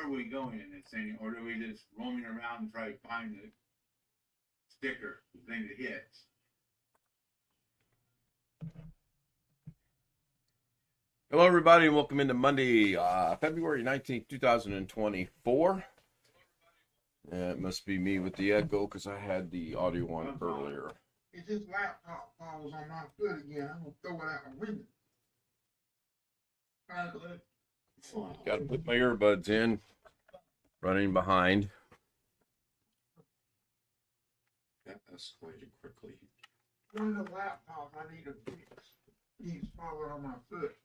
where are we going in this thing? Or do we just roaming around and try to find the sticker, the thing that hits? Hello, everybody, and welcome into Monday, February 19th, 2024. It must be me with the echo because I had the audio on earlier. If this laptop falls on my foot again, I'm going to throw it out the window. Got to put my earbuds in, running behind. That escalated quickly. One of the laptops I need to fix keeps falling on my foot.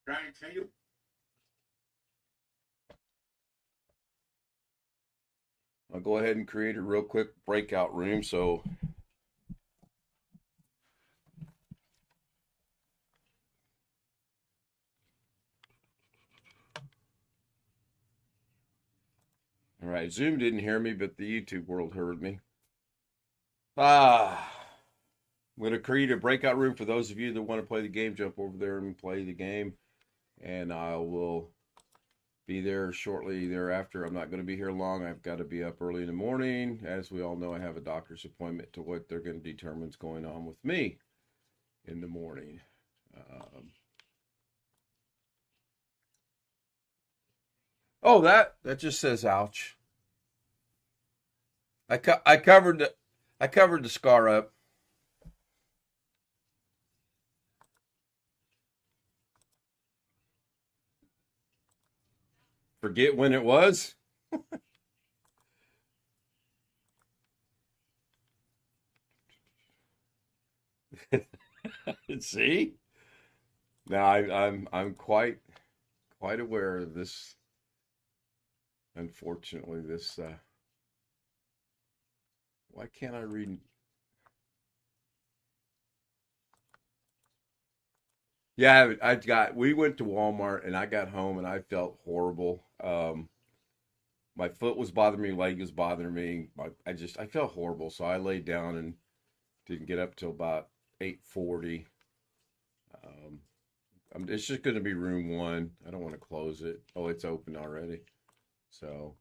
Trying to tell you. I'll go ahead and create a real quick breakout room. So all right, Zoom didn't hear me, but the YouTube world heard me. I'm going to create a breakout room for those of you that want to play the game. Jump over there and play the game, and I will be there shortly thereafter. I'm not going to be here long. I've got to be up early in the morning. As we all know, I have a doctor's appointment to what they're going to determine is going on with me in the morning. Oh, that just says ouch. I covered the scar up. Forget when it was. See? Now I'm quite aware of this. Unfortunately, this why can't I read? Yeah, we went to Walmart and I got home and I felt horrible. My foot was bothering me, leg was bothering me. I felt horrible. So I laid down and didn't get up till about 8:40. It's just going to be room 1. I don't want to close it. Oh, it's open already. So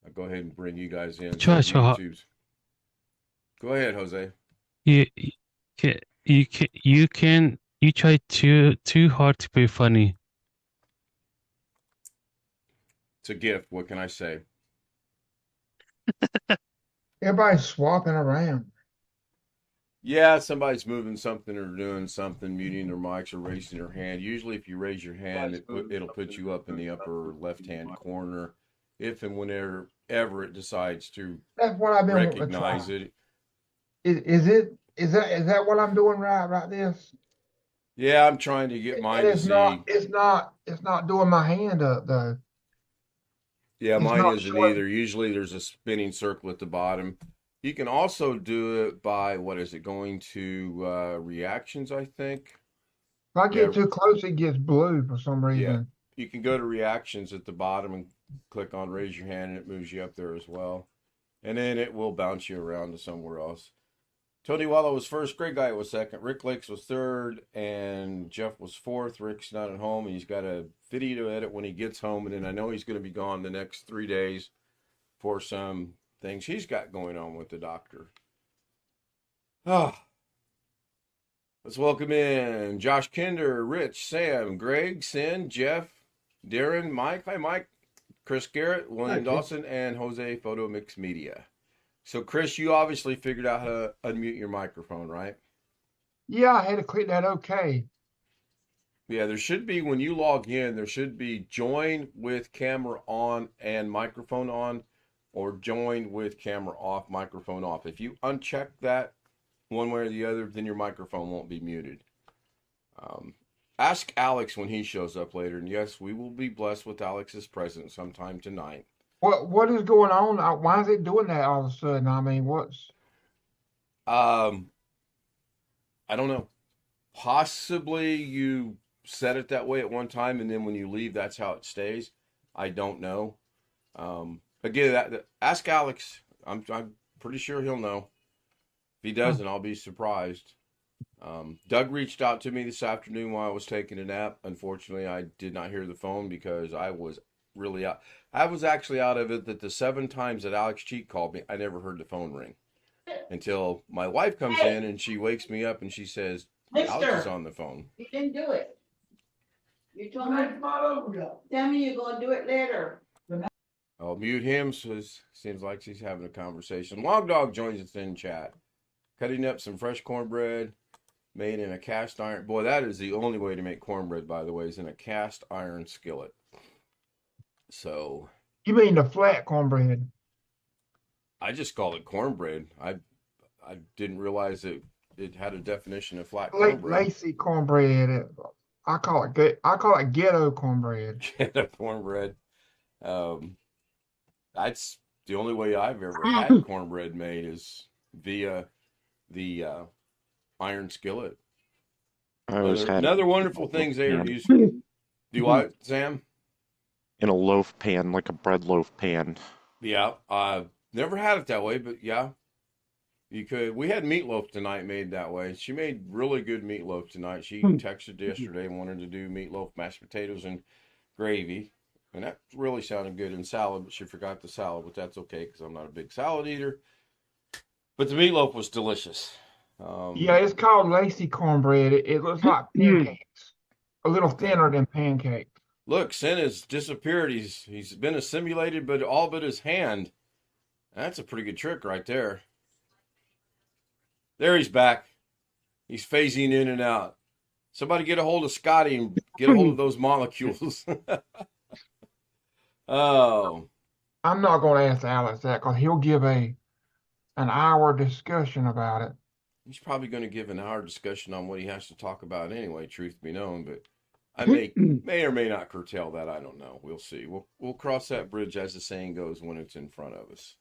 I'll go ahead and bring you guys in. YouTube's. Go ahead, Jose. You try too hard to be funny. It's a gift. What can I say? Everybody's swapping around. Yeah, somebody's moving something or doing something, muting their mics or raising their hand. Usually if you raise your hand, it'll put you up in the upper left-hand corner. If and whenever it decides to That's what I've been recognize it. Is that what I'm doing right this? Yeah, I'm trying to get mine to see. It's not doing my hand up though. Yeah, mine isn't either. Usually there's a spinning circle at the bottom. You can also do it by, going to reactions, I think. If I get too close, it gets blue for some reason. Yeah, you can go to reactions at the bottom and click on raise your hand and it moves you up there as well. And then it will bounce you around to somewhere else. Tony Wallow was first, Greg Guy was second, Rick Lakes was third, and Jeff was fourth. Rick's not at home. He's got a video to edit when he gets home, and then I know he's going to be gone the next 3 days for some things he's got going on with the doctor. Let's welcome in Josh Kinder, Rich, Sam, Greg, Sin, Jeff, Darren, Mike. Hi, Mike. Chris Garrett, William Dawson, and Jose Photo Mix Media. So, Chris, you obviously figured out how to unmute your microphone, right? Yeah, I had to click that OK. Yeah, there should be, when you log in, there should be join with camera on and microphone on, or join with camera off, microphone off. If you uncheck that one way or the other, then your microphone won't be muted. Ask Alex when he shows up later, and yes, we will be blessed with Alex's presence sometime tonight. What is going on? Why is it doing that all of a sudden? I mean, what's? I don't know. Possibly you set it that way at one time, and then when you leave, that's how it stays. I don't know. Again, ask Alex. I'm pretty sure he'll know. If he doesn't, I'll be surprised. Doug reached out to me this afternoon while I was taking a nap. Unfortunately, I did not hear the phone because I was really out. I was actually out of it that the 7 times that Alex Cheek called me, I never heard the phone ring until my wife comes in and she wakes me up and she says, Alex is on the phone. You didn't do it. You told me. Tell me you're gonna do it later. I'll mute him, so it seems like she's having a conversation. Log Dog joins us in chat. Cutting up some fresh cornbread made in a cast iron. Boy, that is the only way to make cornbread, by the way, is in a cast iron skillet. So. You mean the flat cornbread? I just call it cornbread. I didn't realize it had a definition of flat cornbread. Lacy cornbread. I call it ghetto cornbread. Ghetto cornbread. That's the only way I've ever had cornbread made is via the iron skillet. I always had Another wonderful things there. Do what, Sam? in a loaf pan, like a bread loaf pan. Yeah, never had it that way, but yeah, you could. We had meatloaf tonight made that way. She made really good meatloaf tonight. She texted yesterday and wanted to do meatloaf, mashed potatoes, and gravy. And that really sounded good in salad, but she forgot the salad, but that's okay because I'm not a big salad eater. But the meatloaf was delicious. Yeah, it's called Lacy cornbread. It looks like pancakes, a little thinner than pancakes. Look, Sin has disappeared. He's been assimilated, but all but his hand. That's a pretty good trick right there. There he's back. He's phasing in and out. Somebody get a hold of Scotty and get a hold of those molecules. Oh. I'm not going to ask Alex that because he'll give an hour discussion about it. He's probably going to give an hour discussion on what he has to talk about anyway, truth be known, but I may or may not curtail that. I don't know. We'll see. We'll cross that bridge, as the saying goes, when it's in front of us.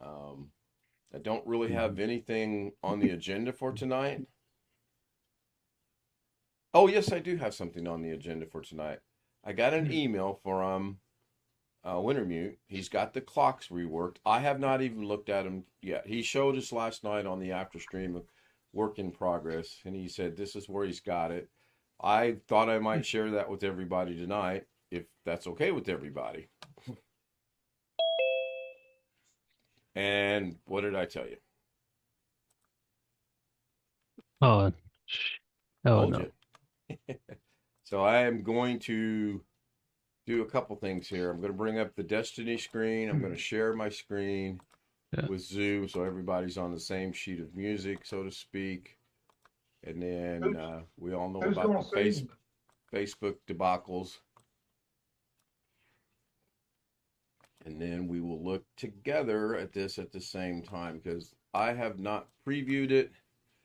I don't really have anything on the agenda for tonight. Oh, yes, I do have something on the agenda for tonight. I got an email from Wintermute. He's got the clocks reworked. I have not even looked at them yet. He showed us last night on the after stream of work in progress, and he said this is where he's got it. I thought I might share that with everybody tonight, if that's okay with everybody. And what did I tell you? Oh, Told no. you. So I am going to do a couple things here. I'm going to bring up the Destiny screen. I'm going to share my screen with Zoom so everybody's on the same sheet of music, so to speak. And then we all know about the Facebook debacles. And then we will look together at this at the same time because I have not previewed it.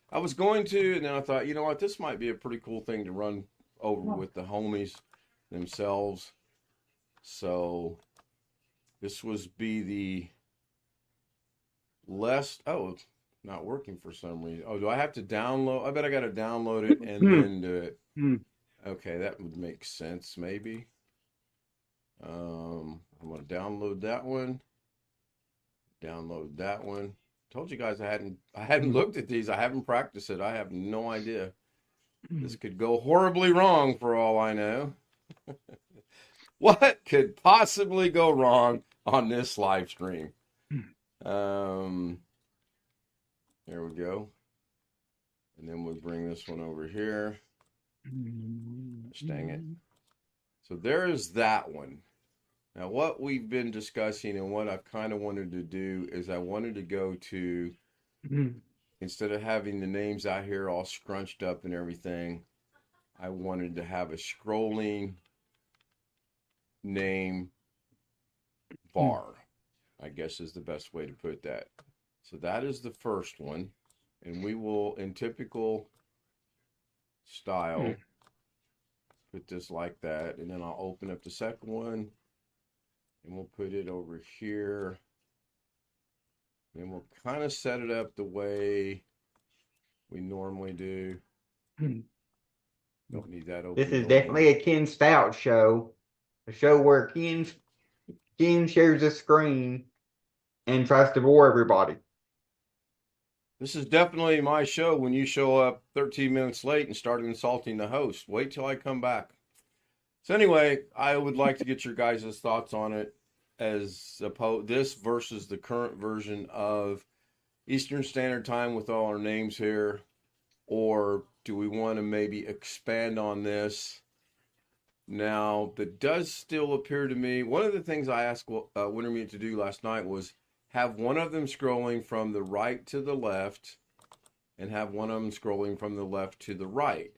I was going to, and then I thought, you know what, this might be a pretty cool thing to run over with the homies themselves. So this was be the less, oh, it's not working for some reason. Oh, do I have to download? I bet I got to download it and then do it. Okay, that would make sense maybe. I'm going to download that one. Download that one. Told you guys I hadn't looked at these. I haven't practiced it. I have no idea. This could go horribly wrong for all I know. What could possibly go wrong on this live stream? There we go. And then we'll bring this one over here. Gosh, dang it. So there is that one. Now, what we've been discussing and what I've kind of wanted to do is I wanted to go to, instead of having the names out here all scrunched up and everything, I wanted to have a scrolling name bar, I guess is the best way to put that. So that is the first one. And we will, in typical style, put this like that. And then I'll open up the second one. And we'll put it over here. And we'll kind of set it up the way we normally do. Don't need that open. This is definitely a Ken Stout show. A show where Ken shares a screen and tries to bore everybody. This is definitely my show when you show up 13 minutes late and start insulting the host. Wait till I come back. So anyway, I would like to get your guys' thoughts on it as opposed this versus the current version of Eastern Standard Time with all our names here, or do we want to maybe expand on this? Now, that does still appear to me, one of the things I asked Wintermute to do last night was have one of them scrolling from the right to the left and have one of them scrolling from the left to the right.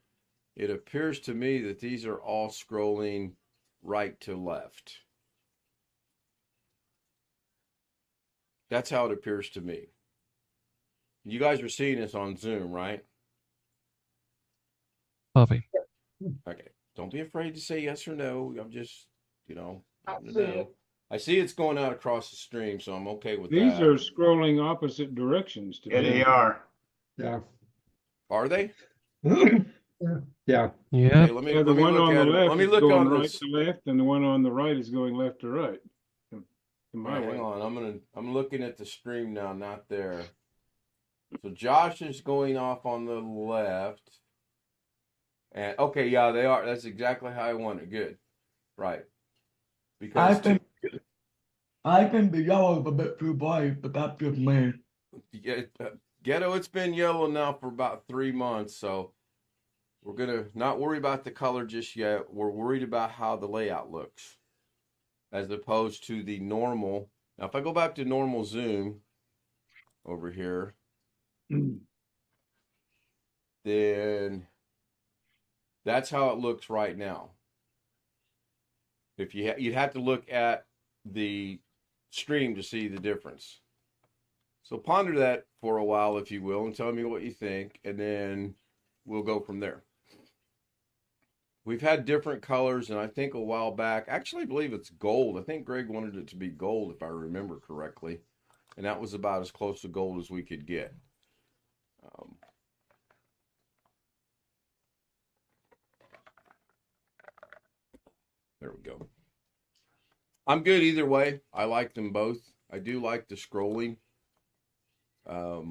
It appears to me that these are all scrolling right to left. That's how it appears to me. You guys are seeing this on Zoom, right? Copy. Okay. Don't be afraid to say yes or no. I'm just, I wanting to see know. it. I see it's going out across the stream, so I'm okay with These that. are scrolling opposite directions to Yeah, me. they are. Yeah. Are they? Yeah. Yeah. Okay, let me Yeah, the one look on at the it. left Let me is look going on right this. to left, and the one on the right is going left to right. In All my right, way. hang on. I'm looking at the stream now, not there. So Josh is going off on the left. And okay, yeah, they are. That's exactly how I want it. Good. Right. Because I think the yellow is a bit too bright, but that's just me. Ghetto, it's been yellow now for about 3 months, so we're gonna not worry about the color just yet. We're worried about how the layout looks, as opposed to the normal. Now, if I go back to normal zoom over here, then that's how it looks right now. If you'd have to look at the stream to see the difference. So ponder that for a while, if you will, and tell me what you think, and then we'll go from there. We've had different colors, and I think a while back, actually I believe it's gold. I think Greg wanted it to be gold, if I remember correctly, and that was about as close to gold as we could get. There we go. I'm good either way. I like them both. I do like the scrolling. I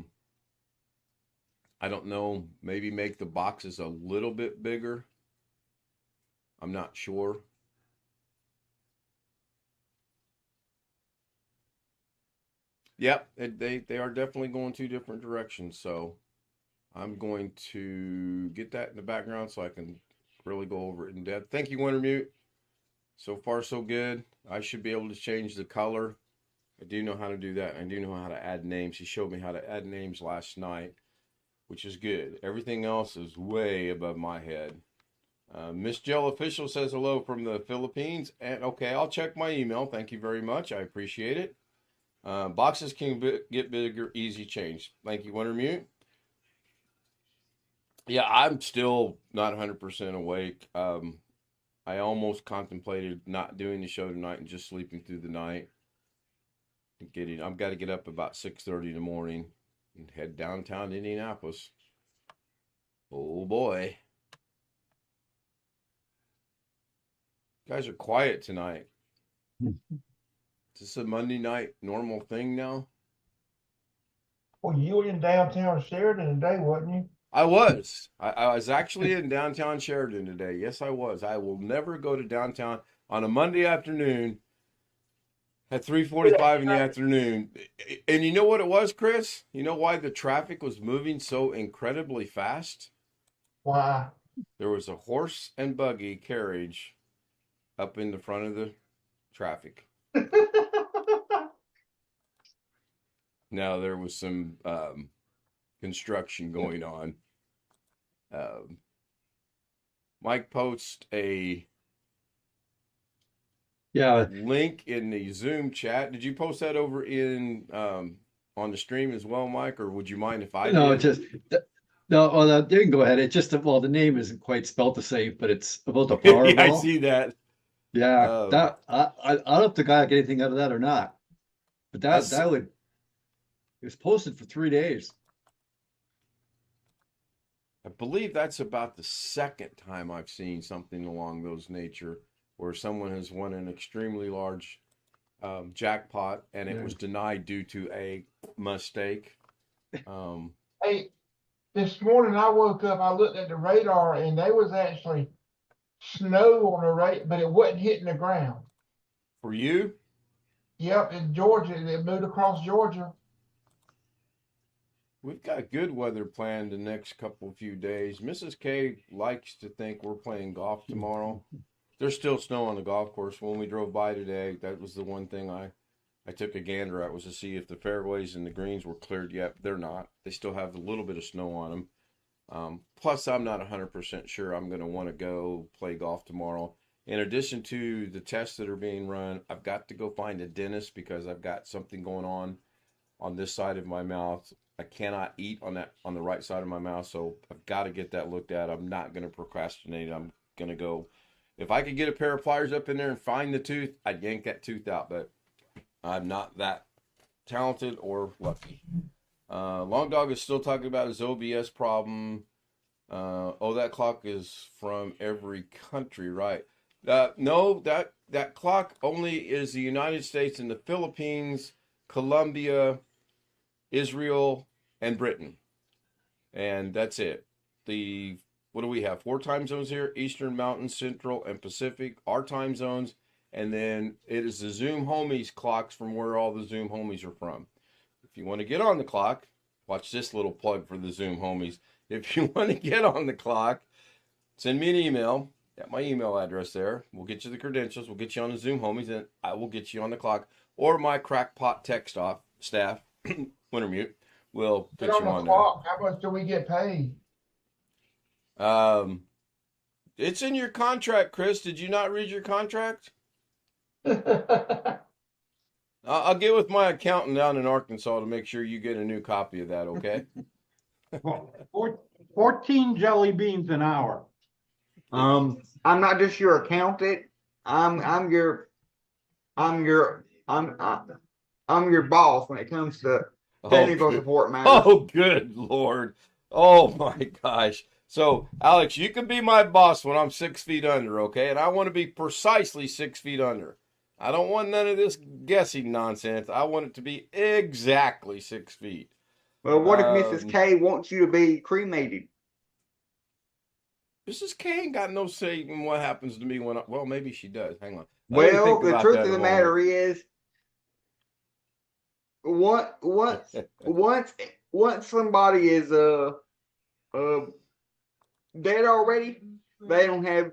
don't know, maybe make the boxes a little bit bigger. I'm not sure. Yep, they are definitely going two different directions. So I'm going to get that in the background so I can really go over it in depth. Thank you, Wintermute. So far, so good. I should be able to change the color. I do know how to do that. I do know how to add names. He showed me how to add names last night, which is good. Everything else is way above my head. Miss Jill Official says hello from the Philippines. And okay, I'll check my email. Thank you very much. I appreciate it. Boxes can get bigger, easy change. Thank you, Wintermute. Yeah, I'm still not 100% awake. I almost contemplated not doing the show tonight and just sleeping through the night. I've got to get up about 6:30 in the morning and head downtown to Indianapolis. Oh boy. You guys are quiet tonight. Is this a Monday night normal thing now? Well, you were in downtown Sheridan today, wasn't you? I was. I was actually in downtown Sheridan today. Yes, I was. I will never go to downtown on a Monday afternoon at 3:45 in the afternoon. And you know what it was, Chris? You know why the traffic was moving so incredibly fast? Why? There was a horse and buggy carriage up in the front of the traffic. Now, there was some construction going on. Mike posts a link in the Zoom chat. Did you post that over in on the stream as well, Mike, or would you mind if I did? You can go ahead. It just the name isn't quite spelled the same, but it's about the Powerball. Yeah, I see that. Yeah, I don't know if the guy get anything out of that or not, but that would. It was posted for 3 days. I believe that's about the second time I've seen something along those nature where someone has won an extremely large jackpot and it was denied due to a mistake. Hey, this morning I woke up, I looked at the radar and they was actually snow on the right, but it wasn't hitting the ground. For you? Yep, in Georgia, it moved across Georgia. We've got good weather planned the next few days. Mrs. K likes to think we're playing golf tomorrow. There's still snow on the golf course. When we drove by today, that was the one thing I took a gander at, was to see if the fairways and the greens were cleared yet. They're not. They still have a little bit of snow on them. Plus, I'm not 100% sure I'm going to want to go play golf tomorrow. In addition to the tests that are being run, I've got to go find a dentist because I've got something going on this side of my mouth. I cannot eat on the right side of my mouth, so I've got to get that looked at. I'm not going to procrastinate. I'm going to go. If I could get a pair of pliers up in there and find the tooth, I'd yank that tooth out, but I'm not that talented or lucky. Long Dog is still talking about his OBS problem. That clock is from every country, right? No, that clock only is the United States and the Philippines, Colombia, Israel, and Britain. And that's it. What do we have? 4 time zones here: Eastern, Mountain, Central, and Pacific, our time zones. And then it is the Zoom Homies clocks from where all the Zoom Homies are from. If you want to get on the clock, watch this little plug for the Zoom Homies. If you want to get on the clock, send me an email at my email address there. We'll get you the credentials. We'll get you on the Zoom Homies, and I will get you on the clock. Or my crackpot tech staff, Wintermute, will put Get you on on the clock. How much do we get paid? there. It's in your contract, Chris. Did you not read your contract? I'll get with my accountant down in Arkansas to make sure you get a new copy of that, okay? 14 jelly beans an hour. I'm not just your accountant. I'm your boss when it comes to technical support matters. Oh, good Lord. Oh, my gosh. So, Alex, you can be my boss when I'm 6 feet under, okay? And I want to be precisely 6 feet under. I don't want none of this guessing nonsense. I want it to be exactly 6 feet. Well, what if Mrs. K wants you to be cremated? Mrs. K ain't got no say in what happens to me well, maybe she does. Hang on. Well, the truth of the matter is, once somebody is dead already, they don't have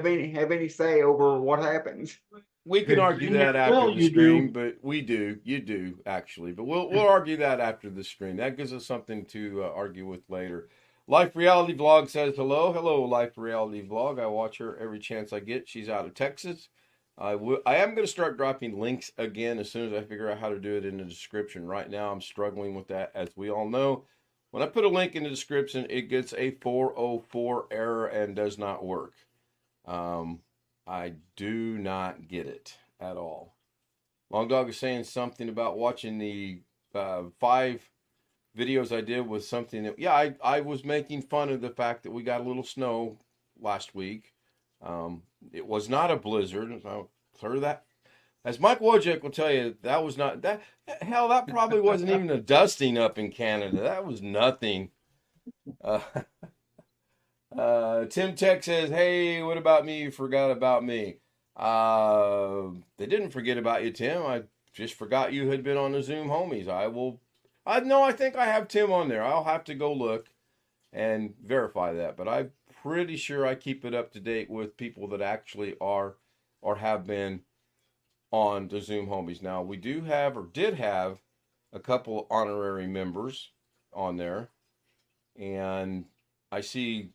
any say over what happens. We can argue that after the stream, but you do actually. But we'll argue that after the stream. That gives us something to argue with later. Life Reality Vlog says hello, Life Reality Vlog. I watch her every chance I get. She's out of Texas. I am going to start dropping links again as soon as I figure out how to do it in the description. Right now, I'm struggling with that, as we all know. When I put a link in the description, it gets a 404 error and does not work. I do not get it at all. Long Dog is saying something about watching the 5 videos I did with something that, yeah, I was making fun of the fact that we got a little snow last week. It was not a blizzard. I'll clear that. As Mike Wojcik will tell you, that was not that. Hell, that probably wasn't even a dusting up in Canada. That was nothing. Tim Tech says, "Hey, what about me? You forgot about me." They didn't forget about you, Tim. I just forgot you had been on the Zoom Homies. I think I have Tim on there. I'll have to go look and verify that, but I'm pretty sure I keep it up to date with people that actually are or have been on the Zoom Homies. Now, we do have or did have a couple honorary members on there, and I see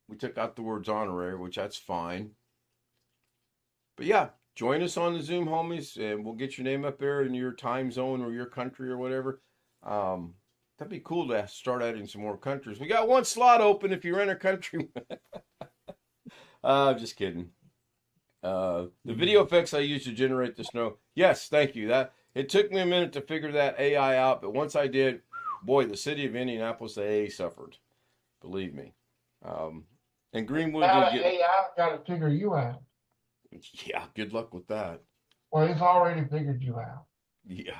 we took out the words honorary, which that's fine. But yeah, join us on the Zoom Homies, and we'll get your name up there in your time zone or your country or whatever. That'd be cool to start adding some more countries. We got 1 slot open if you're in a country. Just kidding. The video effects I use to generate the snow. Yes, thank you. It took me a minute to figure that AI out, but once I did, boy, the city of Indianapolis, they suffered. Believe me. And Greenwood Now did the AI got to figure you out. Yeah, good luck with that. Well, it's already figured you out. Yeah,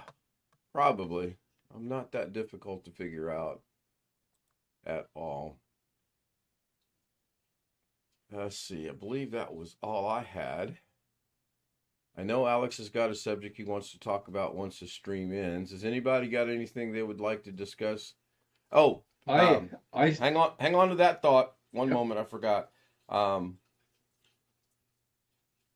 probably. I'm not that difficult to figure out at all. Let's see. I believe that was all I had. I know Alex has got a subject he wants to talk about once the stream ends. Has anybody got anything they would like to discuss? Oh, I hang on to that thought. One moment, I forgot. I'm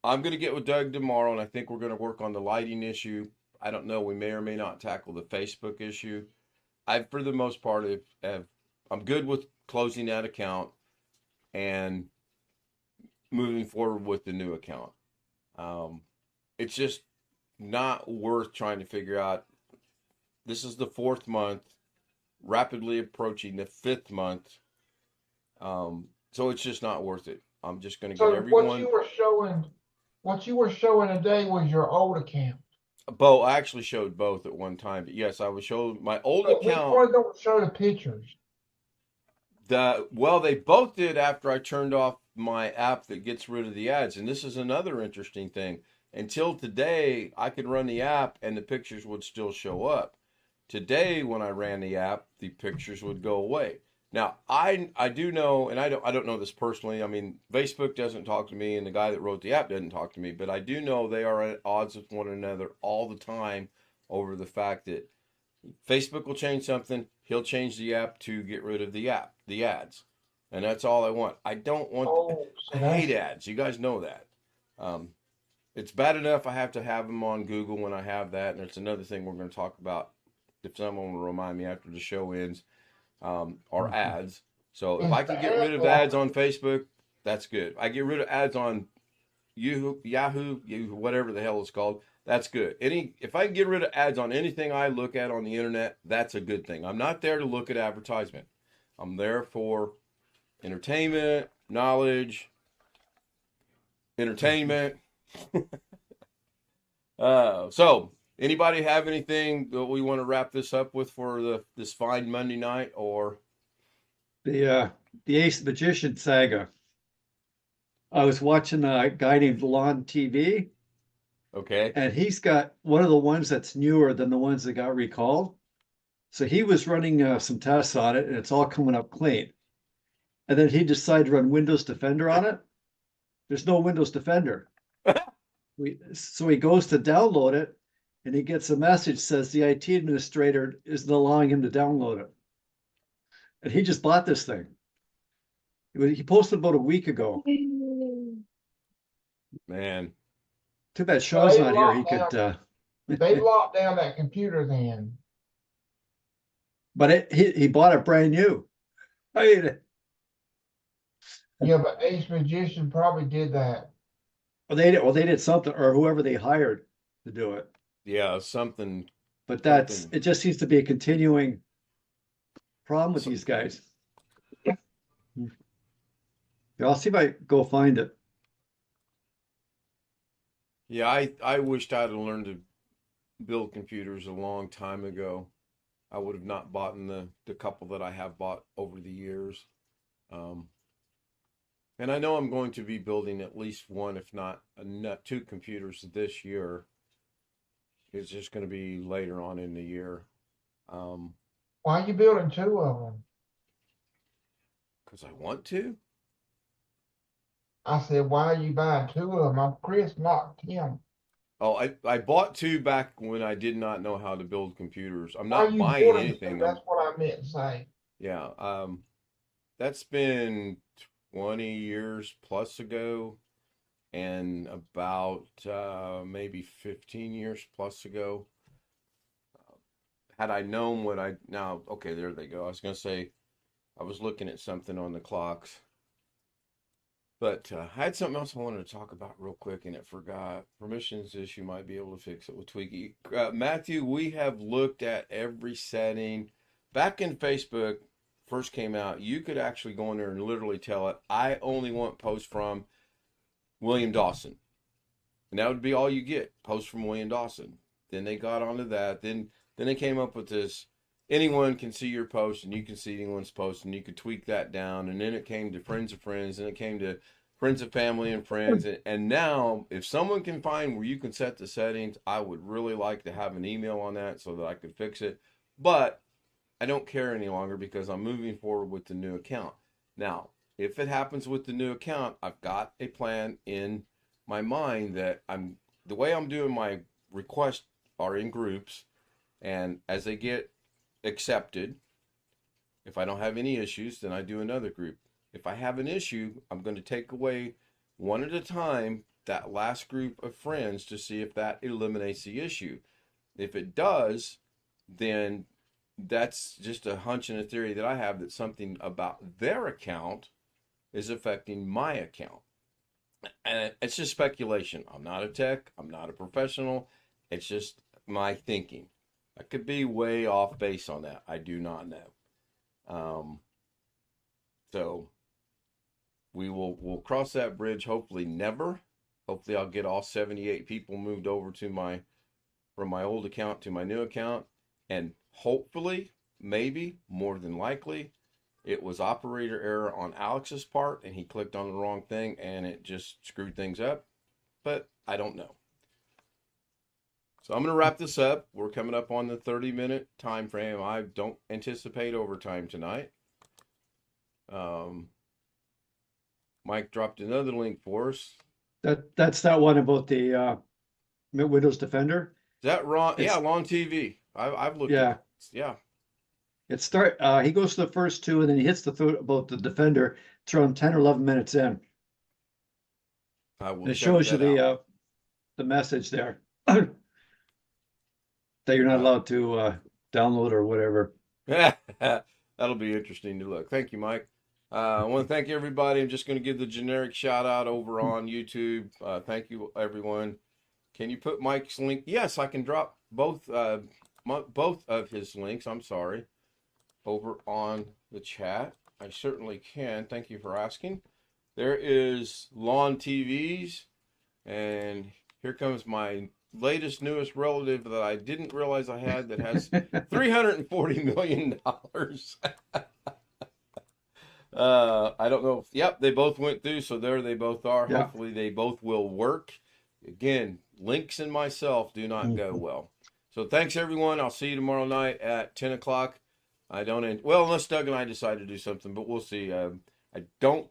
going to get with Doug tomorrow, and I think we're going to work on the lighting issue. I don't know. We may or may not tackle the Facebook issue. For the most part, I'm good with closing that account and moving forward with the new account. It's just not worth trying to figure out. This is the 4th month, rapidly approaching the 5th month. So it's just not worth it. I'm just going to get everyone. What you were showing today was your old account. I actually showed both at one time. But yes, I was showing my old account. Which one don't show the pictures? Well, they both did after I turned off my app that gets rid of the ads. And this is another interesting thing. Until today, I could run the app and the pictures would still show up. Today, when I ran the app, the pictures would go away. Now, I do know, and I don't know this personally. I mean, Facebook doesn't talk to me, and the guy that wrote the app doesn't talk to me. But I do know they are at odds with one another all the time over the fact that Facebook will change something, he'll change the app to get rid of the ads, and that's all I want. I don't want. I hate ads. You guys know that. It's bad enough I have to have them on Google when I have that, and it's another thing we're going to talk about if someone will remind me after the show ends. Are ads. So if I can get rid of ads on Facebook, that's good. I get rid of ads on Yahoo, whatever the hell it's called, that's good. If I can get rid of ads on anything I look at on the internet, that's a good thing. I'm not there to look at advertisement. I'm there for entertainment, knowledge, entertainment. So anybody have anything that we want to wrap this up with for this fine Monday night, or the Ace Magician saga? I was watching a guy named Lon TV. Okay. And he's got one of the ones that's newer than the ones that got recalled. So he was running some tests on it, and it's all coming up clean. And then he decided to run Windows Defender on it. There's no Windows Defender. So he goes to download it, and he gets a message that says the IT administrator isn't allowing him to download it. And he just bought this thing. He posted about a week ago. Man. Too bad Shaw's not here. He could. They locked down that computer then. But he bought it brand new. I mean, yeah, but Ace Magician probably did that. They did something, or whoever they hired to do it. Yeah, something. But it just seems to be a continuing problem with these guys. Yeah, I'll see if I go find it. Yeah, I wished I'd have learned to build computers a long time ago. I would have not bought the couple that I have bought over the years. And I know I'm going to be building at least one, if not two computers this year. It's just going to be later on in the year. Why are you building two of them? Because I want to. I said, why are you buying two of them? Chris knocked him. Oh, I bought two back when I did not know how to build computers. I'm not buying anything. That's what I meant to say. Yeah. That's been 20 years plus ago, and about maybe 15 years plus ago. Had I known what okay, there they go. I was going to say, I was looking at something on the clocks. But I had something else I wanted to talk about real quick, and it forgot. Permissions issue, might be able to fix it with Tweaky. Matthew, we have looked at every setting. Back in Facebook first came out, you could actually go in there and literally tell it, I only want posts from William Dawson. And that would be all you get, posts from William Dawson. Then they got onto that. Then they came up with this, anyone can see your post, and you can see anyone's post, and you could tweak that down. And then it came to friends of friends, and it came to friends of family and friends. And now, if someone can find where you can set the settings, I would really like to have an email on that so that I could fix it. But I don't care any longer because I'm moving forward with the new account. Now, if it happens with the new account, I've got a plan in my mind that the way I'm doing my requests are in groups, and as they get accepted, if I don't have any issues, then I do another group. If I have an issue, I'm going to take away one at a time that last group of friends to see if that eliminates the issue. If it does, then that's just a hunch and a theory that I have that something about their account is affecting my account. And it's just speculation. I'm not a tech. I'm not a professional. It's just my thinking. I could be way off base on that. I do not know. So we'll cross that bridge. Hopefully never. Hopefully I'll get all 78 people moved over to from my old account to my new account. And hopefully, maybe, more than likely, it was operator error on Alex's part and he clicked on the wrong thing and it just screwed things up. But I don't know. So I'm going to wrap this up. We're coming up on the 30-minute time frame. I don't anticipate overtime tonight. Mike dropped another link for us. That's that one about the Windows Defender. Is that wrong? Yeah, Long TV. I've looked Yeah. at it. Yeah. He goes to the first two and then he hits the third about the Defender. It's around 10 or 11 minutes in. I will And it check shows you that out. the message there that you're not allowed to download or whatever. That'll be interesting to look. Thank you, Mike. I want to thank everybody. I'm just going to give the generic shout out over on YouTube. Thank you, everyone. Can you put Mike's link? Yes, I can drop both of his links. I'm sorry, over on the chat. I certainly can. Thank you for asking. There is Lawn TVs, and here comes my latest, newest relative that I didn't realize I had that has $340 million. I don't know. Yep, they both went through, so there they both are. Yeah. Hopefully they both will work. Again, links and myself do not go well. So thanks, everyone. I'll see you tomorrow night at 10 o'clock. Unless Doug and I decide to do something, but we'll see. I don't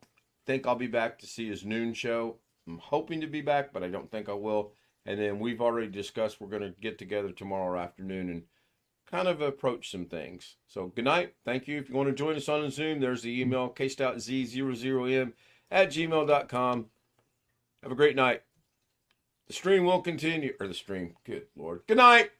think I'll be back to see his noon show. I'm hoping to be back, but I don't think I will. And then we've already discussed we're going to get together tomorrow afternoon and kind of approach some things. So good night. Thank you. If you want to join us on Zoom, there's the email, kstoutzz00m@gmail.com. Have a great night. The stream will continue. Good Lord. Good night.